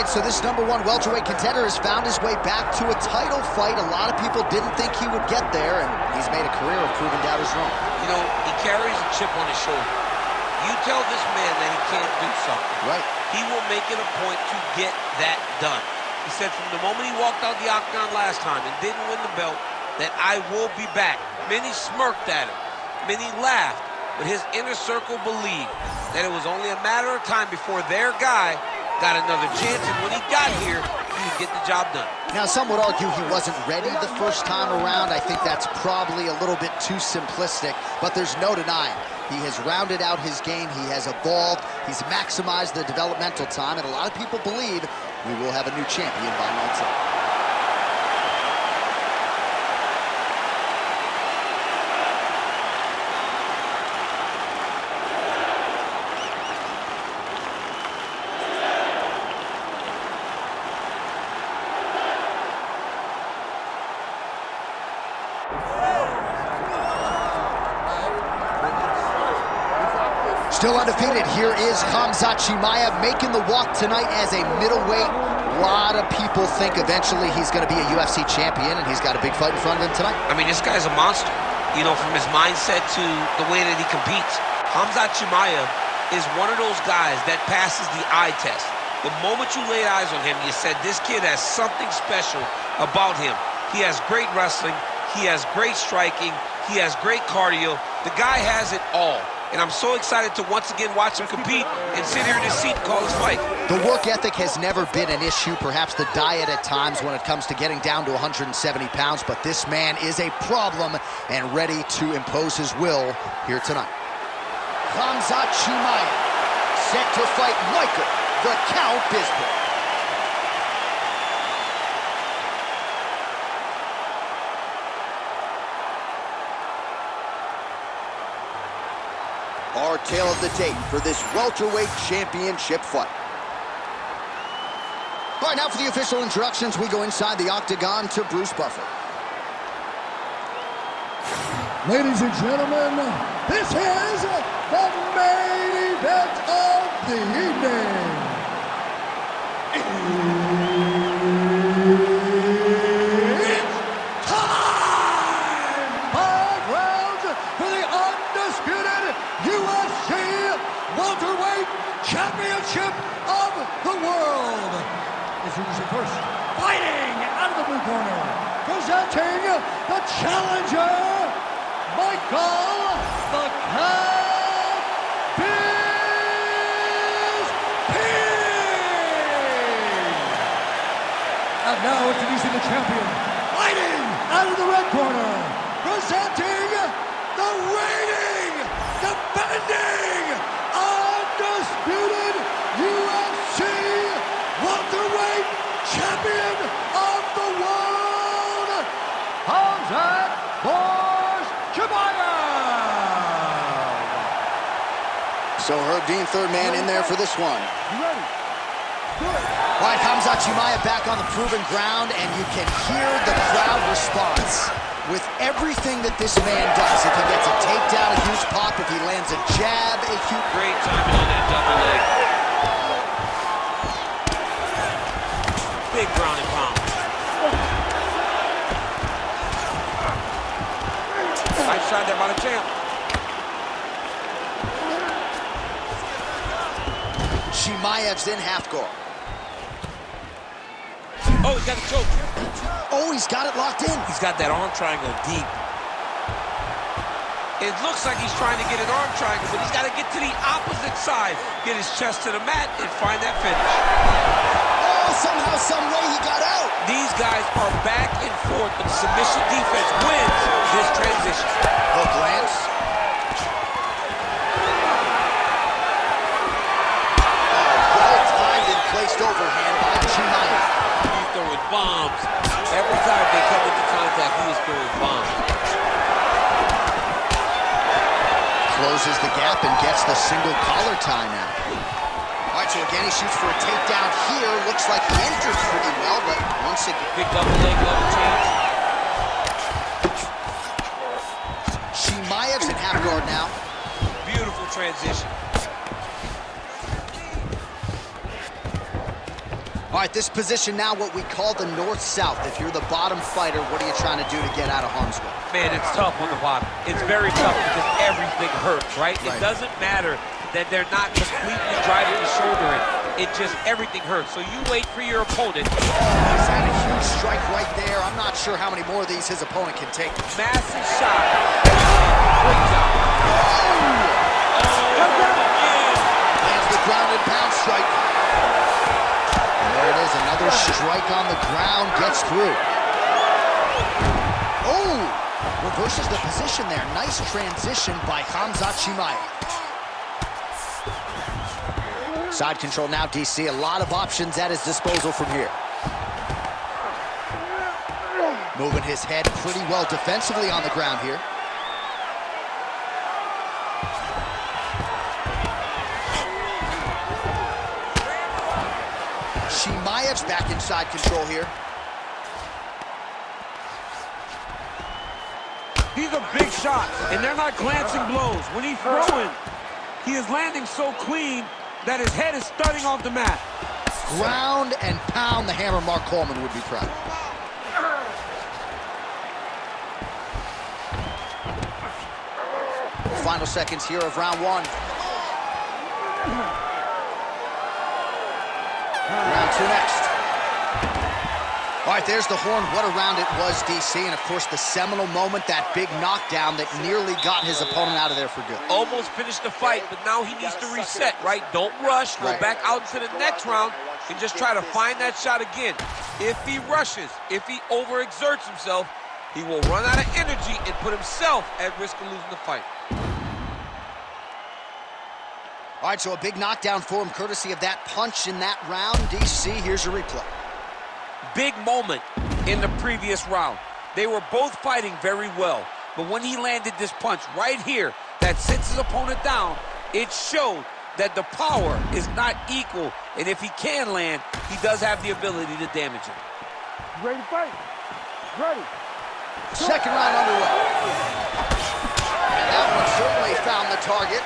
right, so this #1 welterweight contender has found his way back to a title fight. A lot of people didn't think he would get there, and he's made a career of proving doubters wrong. You know, he carries a chip on his shoulder. You tell this man that he can't do something. Right. He will make it a point to get that done. He said from the moment he walked out the octagon last time and didn't win the belt, that I will be back. Many smirked at him. Many laughed. But his inner circle believed that it was only a matter of time before their guy got another chance, and when he got here, he would get the job done. Now, some would argue he wasn't ready the first time around. I think that's probably a little bit too simplistic, but there's no denying. He has rounded out his game, he has evolved, he's maximized the developmental time, and a lot of people believe we will have a new champion by night's end. Still undefeated, here is Khamzat Chimaev making the walk tonight as a middleweight. A lot of people think eventually he's going to be a UFC champion, and he's got a big fight in front of him tonight. I mean, this guy's a monster. You know, from his mindset to the way that he competes. Khamzat Chimaev is one of those guys that passes the eye test. The moment you laid eyes on him, you said, this kid has something special about him. He has great wrestling, he has great striking, he has great cardio. The guy has it all. And I'm so excited to once again watch him compete and sit here in his seat and call his fight. The work ethic has never been an issue, perhaps the diet at times when it comes to getting down to 170 pounds, but this man is a problem and ready to impose his will here tonight. Khamzat Chimaev set to fight Michael the Count Bisping. Our tale of the tape for this welterweight championship fight. All right, now for the official introductions, we go inside the octagon to Bruce Buffer. Ladies and gentlemen, this is the main event of the evening. It's time! 5 rounds for the undisputed UFC welterweight championship of the world. Introducing first, fighting out of the blue corner, presenting the challenger, Michael the Count Bisping. And now introducing the champion, fighting out of the red corner, presenting the reigning, defending, undisputed UFC welterweight champion of the world, Khamzat Chimaev. So Herb Dean, third man in there for this one. You ready? Good. All right, Khamzat Chimaev back on the proven ground, and you can hear the crowd response with everything that this man does. If he gets a takedown, a huge pop. If he lands a jab, a huge... Great timing on that double leg. Big ground and pound. Nice shot there by the champ. Chimaev's in half guard. Oh, he's got the choke. Oh, he's got it locked in. He's got that arm triangle deep. It looks like he's trying to get an arm triangle, but he's got to get to the opposite side, get his chest to the mat, and find that finish. Oh, somehow, some way he got out. These guys are back and forth, but the submission defense wins this transition. Hook lands. Well-timed and placed overhand by Chimaev. He's throwing bombs. Every time they come into contact, he is throwing bombs. Closes the gap and gets the single collar tie now. All right, so again, he shoots for a takedown here. Looks like he enters pretty well, but once again... Big double leg, level change. Chimaev's in half guard now. Beautiful transition. All right, this position now, what we call the north-south. If you're the bottom fighter, what are you trying to do to get out of harm's way? Man, it's tough on the bottom. It's very tough because everything hurts, right? It doesn't matter that they're not completely driving the shoulder in. It just, everything hurts. So you wait for your opponent. He's had a huge strike right there. I'm not sure how many more of these his opponent can take. Massive shot. Great job. Lands the ground and pound strike. And there it is, another strike on the ground, gets through. Oh, reverses the position there. Nice transition by Khamzat Chimaev. Side control now, DC. A lot of options at his disposal from here. Moving his head pretty well defensively on the ground here. Chimaev's back in side control here. These are big shots, and they're not glancing blows. When he's throwing, he is landing so clean that his head is starting off the mat. Ground and pound, the hammer. Mark Coleman would be proud. Final seconds here of round one. Round two next. All right, there's the horn. What a round it was, DC. And, of course, the seminal moment, that big knockdown that nearly got his opponent out of there for good. Almost finished the fight, but now he needs to reset, right? Don't rush. Go back out into the next round and just try to find that shot again. If he rushes, if he overexerts himself, he will run out of energy and put himself at risk of losing the fight. All right, so a big knockdown for him, courtesy of that punch in that round. DC, here's your replay. Big moment in the previous round. They were both fighting very well, but when he landed this punch right here that sits his opponent down, it showed that the power is not equal, and if he can land, he does have the ability to damage him. Ready to fight? Ready. Second round underway. And that one certainly found the target.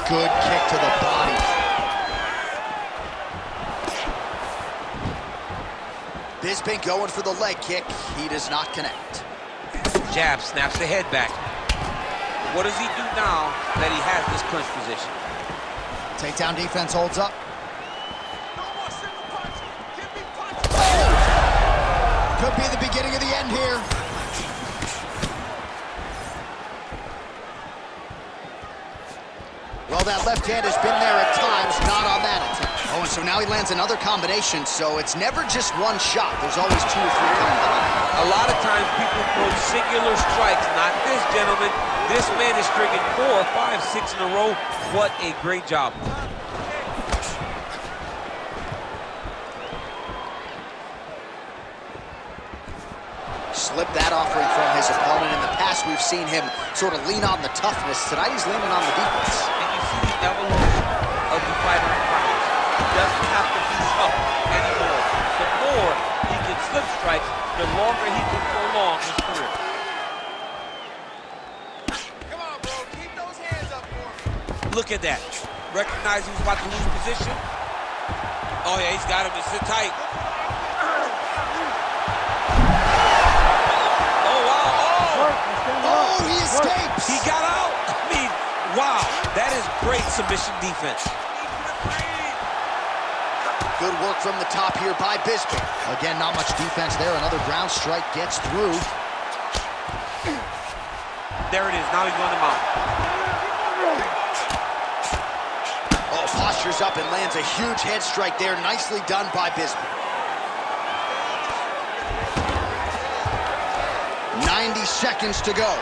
Good kick to the body. Bisping going for the leg kick. He does not connect. Jab snaps the head back. What does he do now that he has this clinch position? Takedown defense holds up. Could be the beginning of the end here. Well, that left hand has been there at times, not on that attempt. Oh, and so now he lands another combination, so it's never just one shot. There's always 2 or 3 coming behind. A lot of times people throw singular strikes. Not this gentleman. This man is striking 4, 5, 6 in a row. What a great job. Slipped that offering from his opponent. In the past, we've seen him sort of lean on the toughness. Tonight, he's leaning on the defense. And you see the evolution of the fighter in front of us. He doesn't have to be tough anymore. The more he can slip strikes, the longer he can prolong his career. Come on, bro. Keep those hands up for him. Look at that. Recognize he was about to lose position. Oh, yeah, he's got him to sit tight. Oh, he escapes! He got out! I mean, wow, that is great submission defense. Good work from the top here by Bisping. Again, not much defense there. Another ground strike gets through. There it is. Now he's going to mount. Oh, postures up and lands a huge head strike there. Nicely done by Bisping. 90 seconds to go.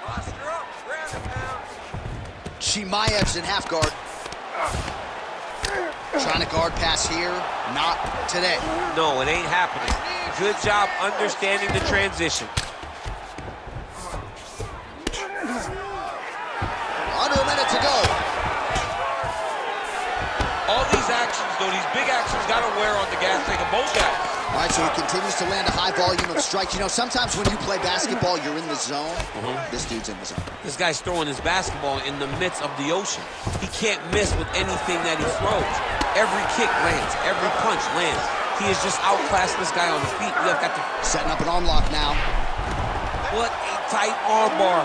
Posture up. Ground and pound. Chimaev's in half guard. Trying to guard pass here. Not today. No, it ain't happening. Good job understanding the transition. Under a minute to go. All these actions, though, these big actions got to wear on the gas tank of both guys. All right, so he continues to land a high volume of strikes. You know, sometimes when you play basketball, you're in the zone. This dude's in the zone. This guy's throwing his basketball in the midst of the ocean. He can't miss with anything that he throws. Every kick lands. Every punch lands. He is just outclassing this guy on the feet. We have got to... Setting up an arm lock now. What a tight arm bar.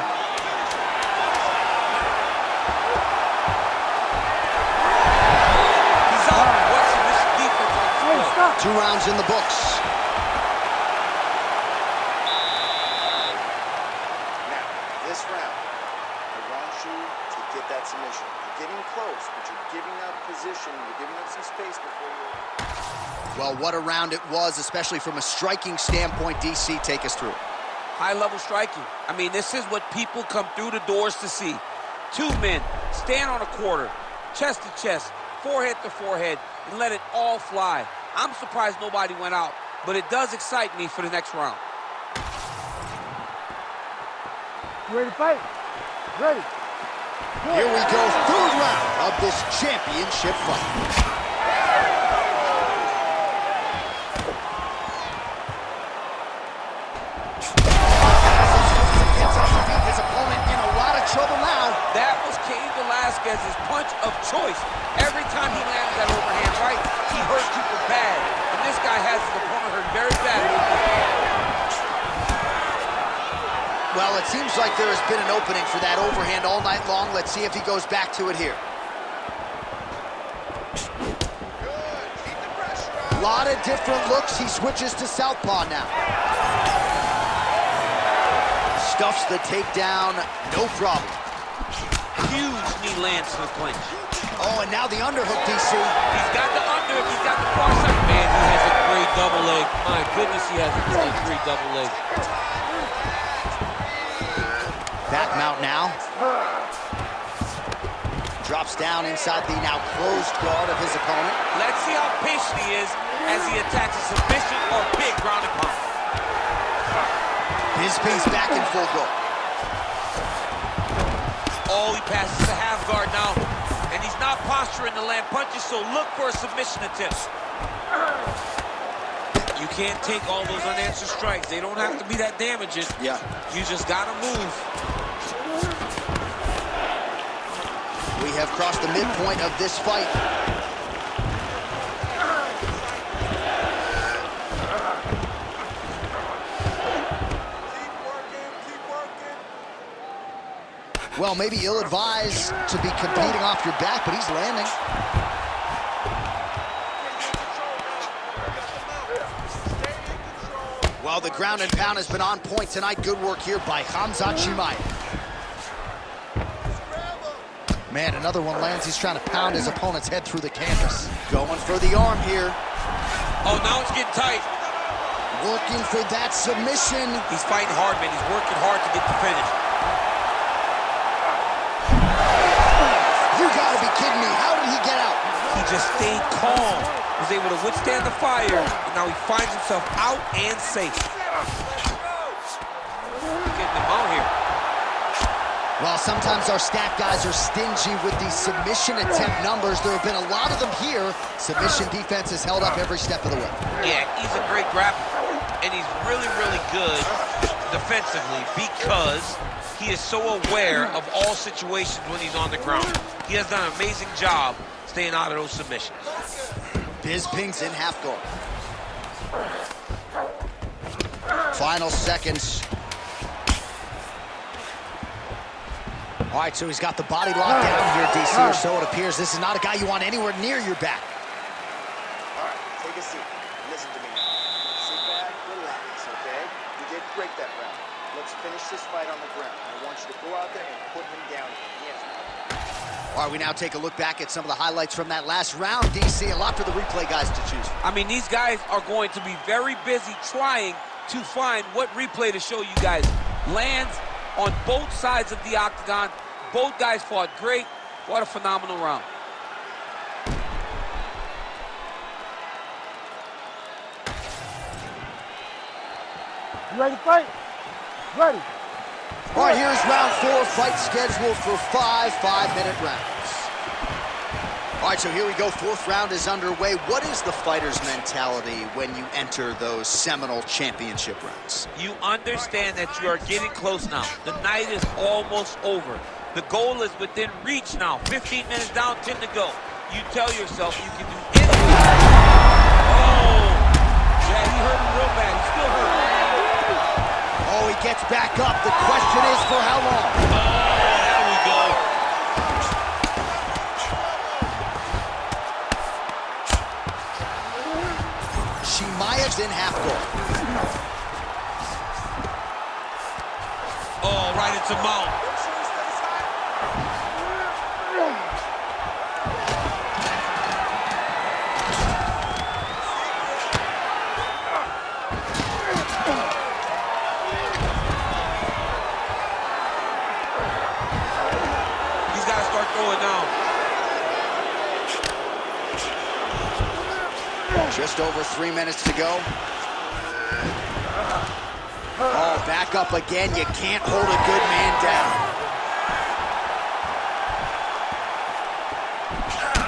He's up. What's this defense on display? 2 rounds in the books. Now, this round, I want you to get that submission. You're getting close, but you're giving up position. You're giving up some space before you... Well, what a round it was, especially from a striking standpoint. DC, take us through. High-level striking. I mean, this is what people come through the doors to see. 2 men, stand on a quarter, chest to chest, forehead to forehead, and let it all fly. I'm surprised nobody went out, but it does excite me for the next round. You ready to fight? Ready. Here we go, 3rd round of this championship fight. Trouble now. That was Cain Velasquez's punch of choice. Every time he lands that overhand right, he hurts people bad. And this guy has his opponent hurt very badly. Well, it seems like there has been an opening for that overhand all night long. Let's see if he goes back to it here. A lot of different looks. He switches to southpaw now. Stuffs the takedown, no problem. Huge knee lands to the clinch. Oh, and now the underhook, DC. He's got the under, he's got the far side. Man, he has a great double leg. My goodness, he has a great double leg. Back mount now. Drops down inside the now closed guard of his opponent. Let's see how patient he is as he attacks a submission or big ground and pound. Bisping's back in full guard. Oh, he passes the half guard now. And he's not posturing to land punches, so look for a submission attempt. You can't take all those unanswered strikes. They don't have to be that damaging. Yeah. You just gotta move. We have crossed the midpoint of this fight. Well, maybe ill-advised to be competing off your back, but he's landing. Well, the ground and pound has been on point tonight. Good work here by Khamzat Chimaev. Man, another one lands. He's trying to pound his opponent's head through the canvas. Going for the arm here. Oh, now it's getting tight. Working for that submission. He's fighting hard, man. He's working hard to get the finish. You gotta be kidding me. How did he get out? He just stayed calm. Was able to withstand the fire. And now he finds himself out and safe. Getting him out here. Well, sometimes our stat guys are stingy with these submission attempt numbers. There have been a lot of them here. Submission defense has held up every step of the way. Yeah, he's a great grappler. And he's really, really good defensively because he is so aware of all situations when he's on the ground. He has done an amazing job staying out of those submissions. Bisping's in half guard. Final seconds. All right, so he's got the body locked down here, DC, or so it appears. This is not a guy you want anywhere near your back. All right, take a seat. Listen to me now. Sit back, relax, okay? You did great that round. Let's finish this fight on the ground. I want you to go out there and put him down. Yes. All right, we now take a look back at some of the highlights from that last round, DC. A lot for the replay guys to choose from. I mean, these guys are going to be very busy trying to find what replay to show you guys. Lands on both sides of the octagon. Both guys fought great. What a phenomenal round. You ready to fight? Ready. All right, here's round 4, fight scheduled for 5 5-minute rounds. All right, so here we go. Fourth round is underway. What is the fighter's mentality when you enter those seminal championship rounds? You understand that you are getting close now. The night is almost over. The goal is within reach now. 15 minutes down, 10 to go. You tell yourself you can do anything. Oh, yeah, he hurt him real bad. He's still hurt. Oh, he gets back up. The question is for how long? Oh, there we go. Chimaev's in half guard. Oh, right into mount. He's got to start throwing now. Just over 3 minutes to go. Oh, back up again. You can't hold a good man down.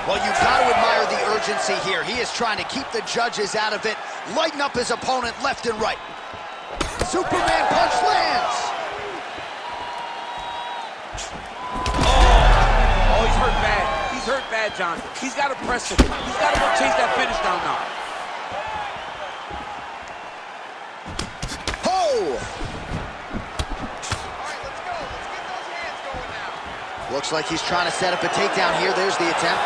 Well, you've got to admire the urgency here. He is trying to keep the judges out of it, lighten up his opponent left and right. Superman punch lands. Oh, he's hurt bad. He's hurt bad, John. He's got to press it. He's got to go chase that finish down now. Looks like he's trying to set up a takedown here. There's the attempt.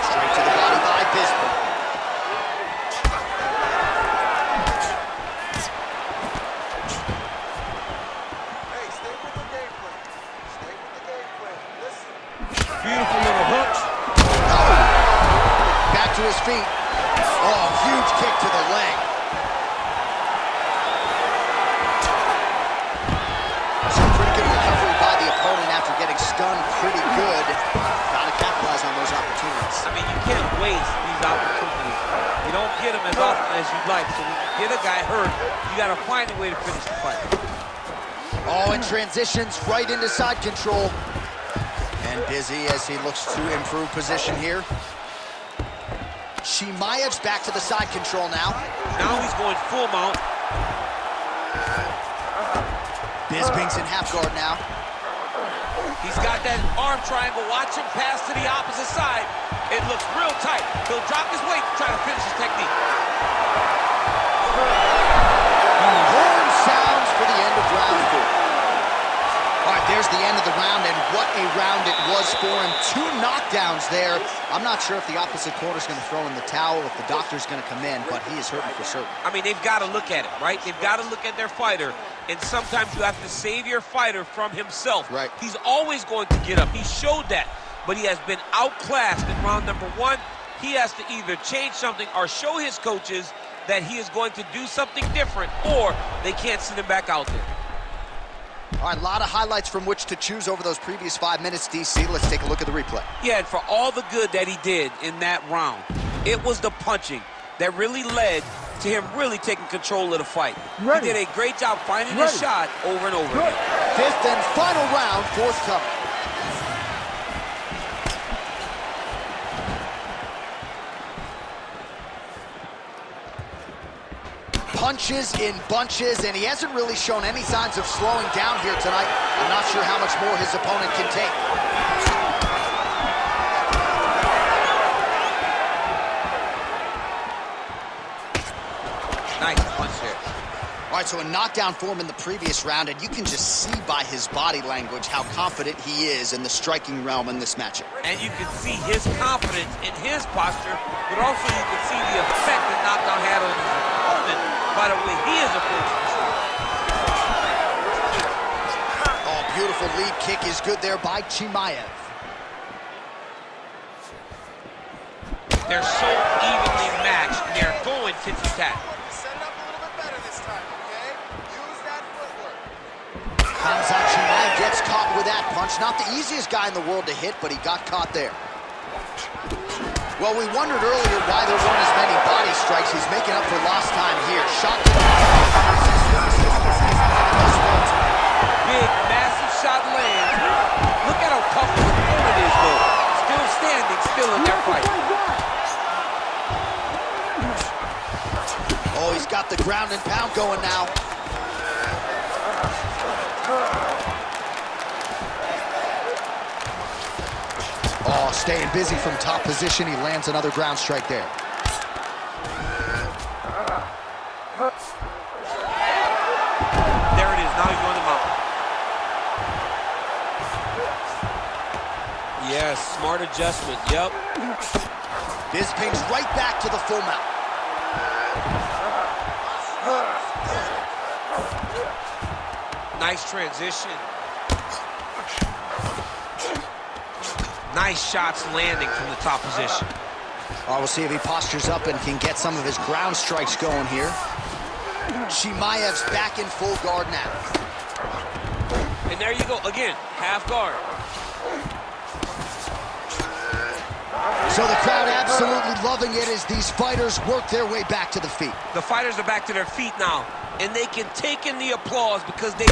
Straight to the body by Bisping. Hey, stay with the game plan. Stay with the game plan. Listen. Beautiful little hook. Oh! Back to his feet. Oh, huge kick to the leg. Some pretty good recovery by the opponent after getting stunned pretty good. Got to capitalize on those opportunities. I mean, you can't waste these opportunities. You don't get them as often as you'd like. So when you get a guy hurt, you got to find a way to finish the fight. Oh, and transitions right into side control. And busy as he looks to improve position here. Chimaev's back to the side control now. Now he's going full mount. Bisping's in half guard now. He's got that arm triangle. Watch him pass to the opposite side. It looks real tight. He'll drop his weight to try to finish his technique. Horn sounds for the end of round 4. All right, there's the end of the round, and what a round it was for him. 2 knockdowns there. I'm not sure if the opposite corner's going to throw in the towel, if the doctor's going to come in, but he is hurting for certain. I mean, they've got to look at it, right? They've got to look at their fighter, and sometimes you have to save your fighter from himself. Right. He's always going to get up. He showed that, but he has been outclassed in round number 1. He has to either change something or show his coaches that he is going to do something different, or they can't send him back out there. All right, a lot of highlights from which to choose over those previous 5 minutes, DC. Let's take a look at the replay. Yeah, and for all the good that he did in that round, it was the punching that really led to him really taking control of the fight. Ready. He did a great job finding his shot over and over again. 5th and final round, forthcoming. Punches in bunches, and he hasn't really shown any signs of slowing down here tonight. I'm not sure how much more his opponent can take. Nice punch there. All right, so a knockdown for him in the previous round, and you can just see by his body language how confident he is in the striking realm in this matchup. And you can see his confidence in his posture, but also you can see the effect the knockdown had on his opponent by the way he is approaching the fight. Oh, beautiful lead kick is good there by Chimaev. They're so evenly matched, they're going tit-for-tat. Set it up a little bit better this time, okay? Use that footwork. Khamzat Chimaev gets caught with that punch. Not the easiest guy in the world to hit, but he got caught there. Well, we wondered earlier why there weren't as many body strikes. He's making up for lost time here. Shot to the Big, massive shot lands. Look and pound going now. Oh, staying busy from top position. He lands another ground strike there. There it is. Now he's on the mount. Yes, smart adjustment. Yep. Bisping's right back to the full mount. Nice transition. Nice shots landing from the top position. Oh, we'll see if he postures up and can get some of his ground strikes going here. Chimaev's back in full guard now. And there you go. Again, half guard. So the crowd absolutely loving it as these fighters work their way back to the feet. The fighters are back to their feet now, and they can take in the applause because they...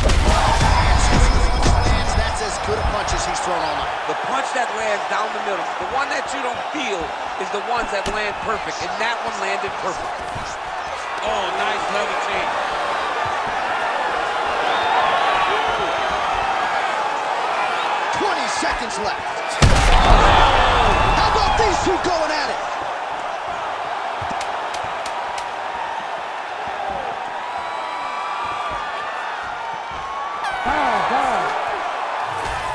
That's as good a punch as he's thrown all night. The punch that lands down the middle, the one that you don't feel is the ones that land perfect, and that one landed perfect. Oh, nice level change. Seconds left. How about these two going at it?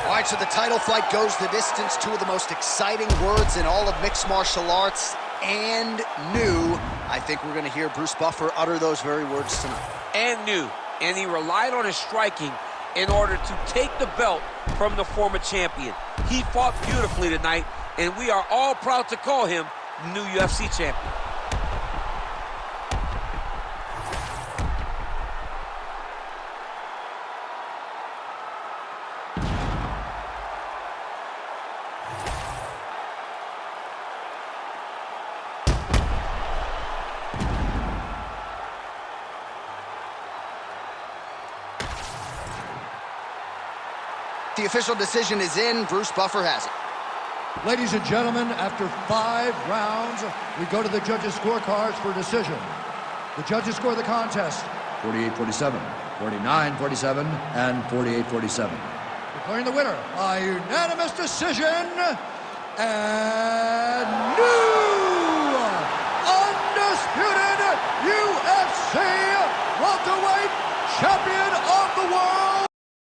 All right, so the title fight goes the distance. Two of the most exciting words in all of mixed martial arts, and new. I think we're going to hear Bruce Buffer utter those very words tonight. And new. And he relied on his striking in order to take the belt from the former champion. He fought beautifully tonight, and we are all proud to call him new UFC champion. The official decision is in. Bruce Buffer has it. Ladies and gentlemen, after 5 rounds, we go to the judges' scorecards for decision. The judges score the contest 48-47, 49-47, and 48-47. Declaring the winner by unanimous decision, and new undisputed UFC welterweight champion